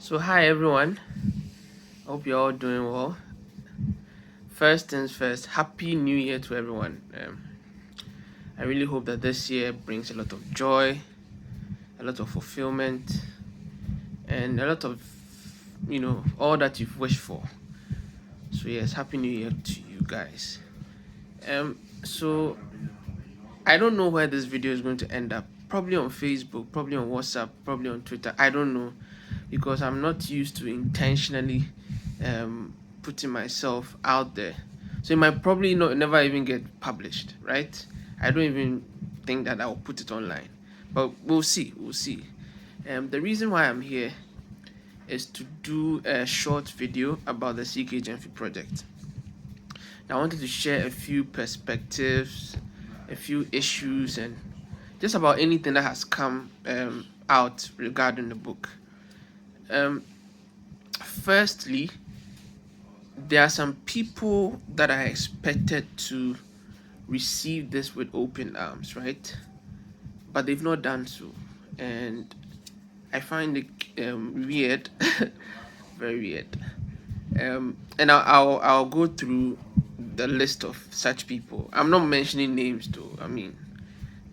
So, hi everyone. Hope you're all doing well. First things first, Happy New Year to everyone. I really hope that this year brings a lot of joy, a lot of fulfillment, and a lot of, all that you've wished for. So, yes, Happy New Year to you guys. So I don't know where this video is going to end up. Probably on Facebook, probably on WhatsApp, probably on Twitter. I don't know because I'm not used to intentionally putting myself out there. So it might probably not never even get published, right? I don't even think that I'll put it online, but we'll see. We'll see. The reason why I'm here is to do a short video about the CK Gyamfi project. I wanted to share a few perspectives, a few issues, and just about anything that has come out regarding the book. Firstly, there are some people that I expected to receive this with open arms, right? But they've not done so, and I find it weird, very weird. And I'll go through the list of such people. I'm not mentioning names though. I mean,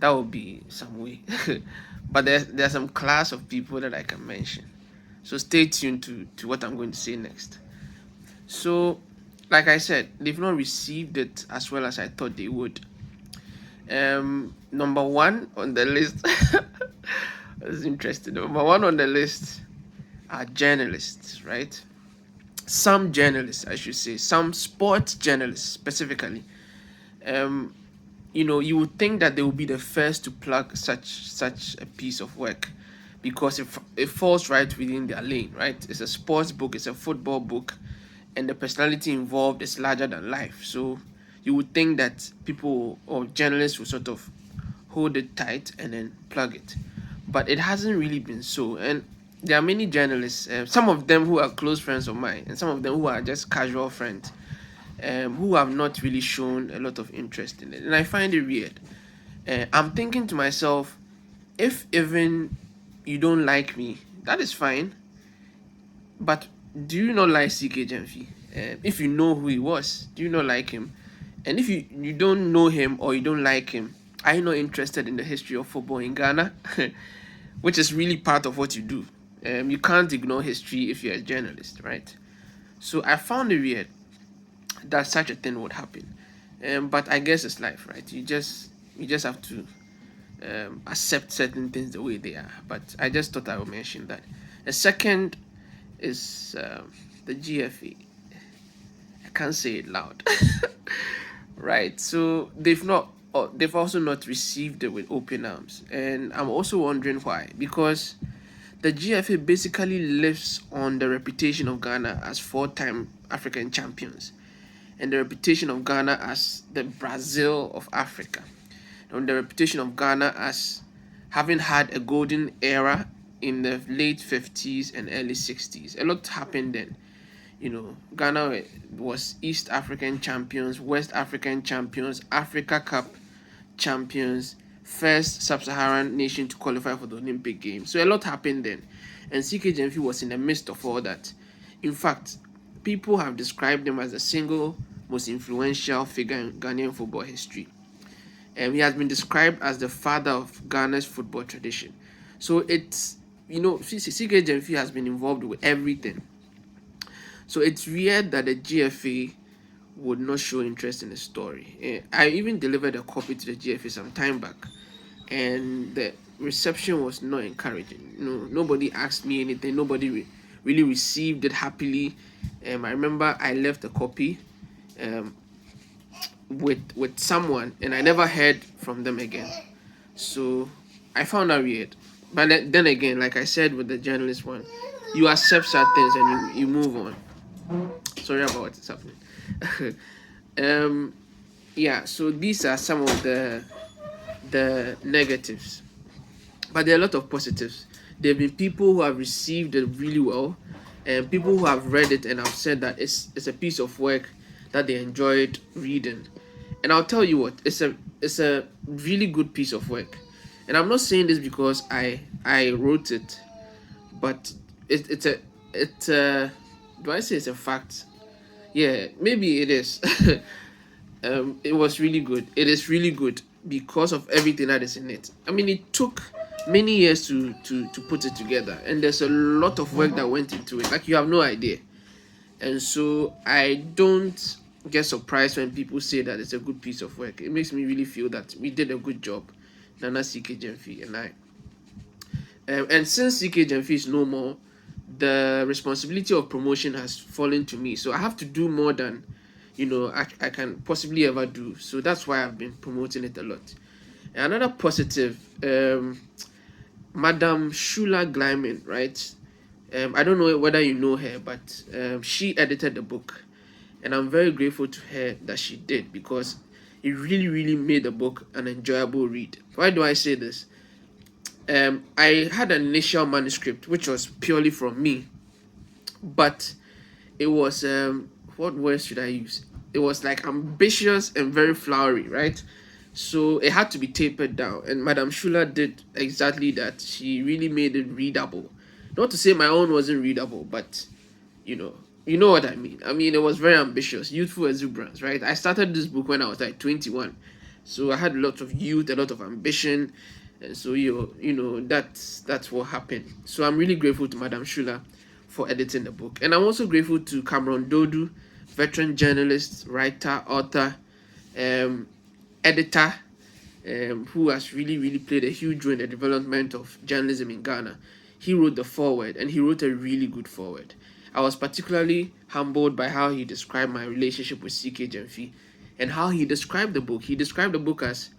that would be some way. But there's some class of people that I can mention. So stay tuned to what I'm going to say next. So, like I said, they've not received it as well as I thought they would. Number one on the list. That's interesting. Number one on the list are journalists, right? Some journalists, I should say, some sports journalists specifically. You would think that they will be the first to plug such a piece of work because it falls right within their lane, right? It's a sports book, it's a football book, and the personality involved is larger than life. So you would think that people or journalists will sort of hold it tight and then plug it, but it hasn't really been so. And there are many journalists, some of them who are close friends of mine, and some of them who are just casual friends, who have not really shown a lot of interest in it. And I find it weird. I'm thinking to myself, if even you don't like me, that is fine. But do you not like CK Gyamfi? If you know who he was, do you not like him? And if you don't know him or you don't like him, are you not interested in the history of football in Ghana? Which is really part of what you do. You can't ignore history if you're a journalist, right? So I found it weird that such a thing would happen. But I guess it's life, right? You just have to accept certain things the way they are. But I just thought I would mention that. The second is the GFA. I can't say it loud, right? So they've also not received it with open arms, and I'm also wondering why. Because the GFA basically lives on the reputation of Ghana as four-time African champions, and the reputation of Ghana as the Brazil of Africa, and the reputation of Ghana as having had a golden era in the late 50s and early 60s. A lot happened then. Ghana was East African champions, West African champions, Africa Cup champions, first sub-Saharan nation to qualify for the Olympic Games. So a lot happened then. And CK Gyamfi was in the midst of all that. In fact, people have described him as the single most influential figure in Ghanaian football history. And he has been described as the father of Ghana's football tradition. So it's, CK Gyamfi has been involved with everything. So it's weird that the GFA would not show interest in the story. I even delivered a copy to the GFA some time back, and the reception was not encouraging. Nobody asked me anything. Nobody really received it happily. I remember I left a copy with someone, and I never heard from them again. So I found that weird. But then again, like I said with the journalist one, you accept certain things and you move on. Sorry about what's happening. Yeah, so these are some of the negatives, but there are a lot of positives. There have been people who have received it really well, and people who have read it and have said that it's a piece of work that they enjoyed reading. And I'll tell you what, it's a really good piece of work. And I'm not saying this because I wrote it, but it's it do I say it's a fact? Yeah, maybe it is. It was really good. It is really good because of everything that is in it. I mean, it took many years to put it together, and there's a lot of work that went into it. Like you have no idea. And so I don't get surprised when people say that it's a good piece of work. It makes me really feel that we did a good job, Nana CK Gyamfi and I. And since CK Gyamfi is no more, the responsibility of promotion has fallen to me. So I have to do more than I can possibly ever do. So that's why I've been promoting it a lot. And another positive, Madam Shula Glyman, right? I don't know whether you know her, but she edited the book, and I'm very grateful to her that she did, because it really, really made the book an enjoyable read. Why do I say this? I had an initial manuscript which was purely from me, but it was what words should I use? It was like ambitious and very flowery, right? So it had to be tapered down, and Madame Shula did exactly that. She really made it readable. Not to say my own wasn't readable, but you know, you know what I mean. I mean, it was very ambitious, youthful exuberance, right? I started this book when I was like 21, so I had a lot of youth, a lot of ambition, and so that's what happened. So I'm really grateful to Madame Shula for editing the book, and I'm also grateful to Cameron Dodu, veteran journalist, writer, author, um, editor, who has really, really played a huge role in the development of journalism in Ghana. He wrote the foreword, and he wrote a really good foreword. I was particularly humbled by how he described my relationship with CK Gyamfi and how he described the book. He described the book as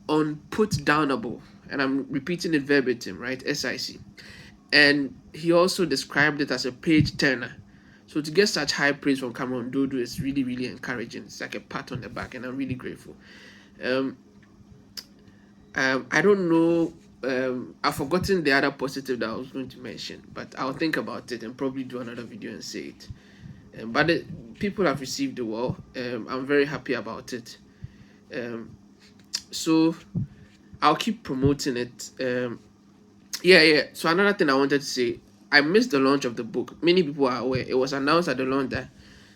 unputdownable, and I'm repeating it verbatim, right? SIC. And he also described it as a page turner. So to get such high praise from Cameron Dodo is really, really encouraging. It's like a pat on the back, and I'm really grateful. Um, I don't know. I've forgotten the other positive that I was going to mention, but I'll think about it and probably do another video and say it. People have received it well. I'm very happy about it. So I'll keep promoting it. Yeah. So another thing I wanted to say, I missed the launch of the book. Many people are aware. It was announced at the launch that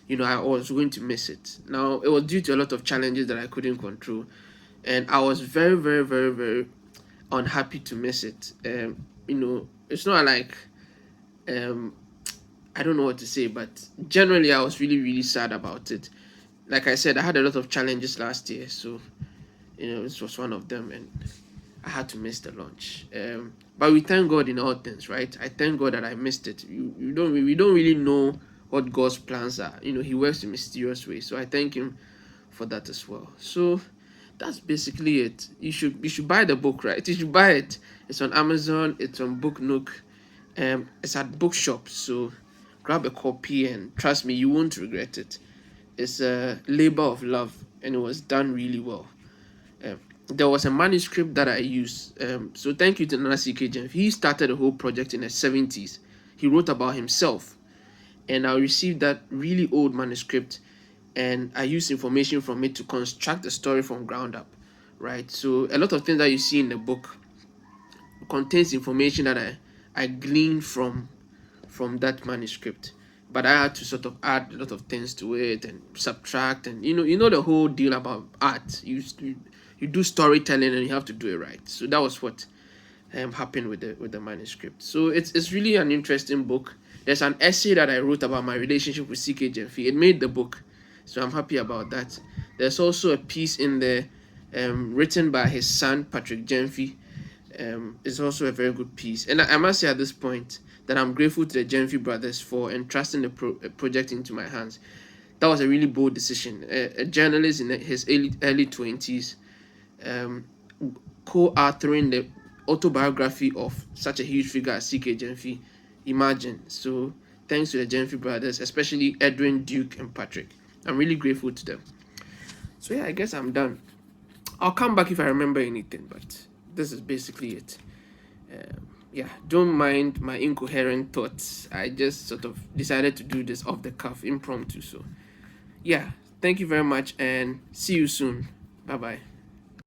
I was going to miss it. Now it was due to a lot of challenges that I couldn't control, and I was very, very, very, very unhappy to miss it. It's not like um I don't know what to say, but generally I was really, really sad about it. Like I said, I had a lot of challenges last year, so this was one of them, and I had to miss the launch. But we thank God in all things, right? I thank God that I missed it. We don't really know what God's plans are. He works in mysterious ways. So I thank Him for that as well. So that's basically it. You should buy the book, right? You should buy it. It's on Amazon. It's on Book Nook. It's at bookshops. So grab a copy, and trust me, you won't regret it. It's a labor of love, and it was done really well. There was a manuscript that I used. So thank you to Nana CK Gyamfi. He started the whole project in the 70s. He wrote about himself, and I received that really old manuscript, and I used information from it to construct the story from ground up, right? So a lot of things that you see in the book contains information that I gleaned from that manuscript, but I had to sort of add a lot of things to it and subtract, and you know the whole deal about art. You do storytelling, and you have to do it right. So that was what happened with the manuscript. So it's really an interesting book. There's an essay that I wrote about my relationship with CK Gyamfi. It made the book, so I'm happy about that. There's also a piece in there written by his son Patrick Gyamfi. It's also a very good piece, and I must say at this point that I'm grateful to the Gyamfi brothers for entrusting the project into my hands. That was a really bold decision. A journalist in his early 20s, co-authoring the autobiography of such a huge figure as CK Gyamfi. Imagine. So thanks to the Gyamfi brothers, especially Edwin, Duke, and Patrick. I'm really grateful to them. So yeah, I guess I'm done. I'll come back if I remember anything, but this is basically it. Yeah, don't mind my incoherent thoughts. I just sort of decided to do this off the cuff, impromptu. So yeah, thank you very much, and see you soon. Bye bye.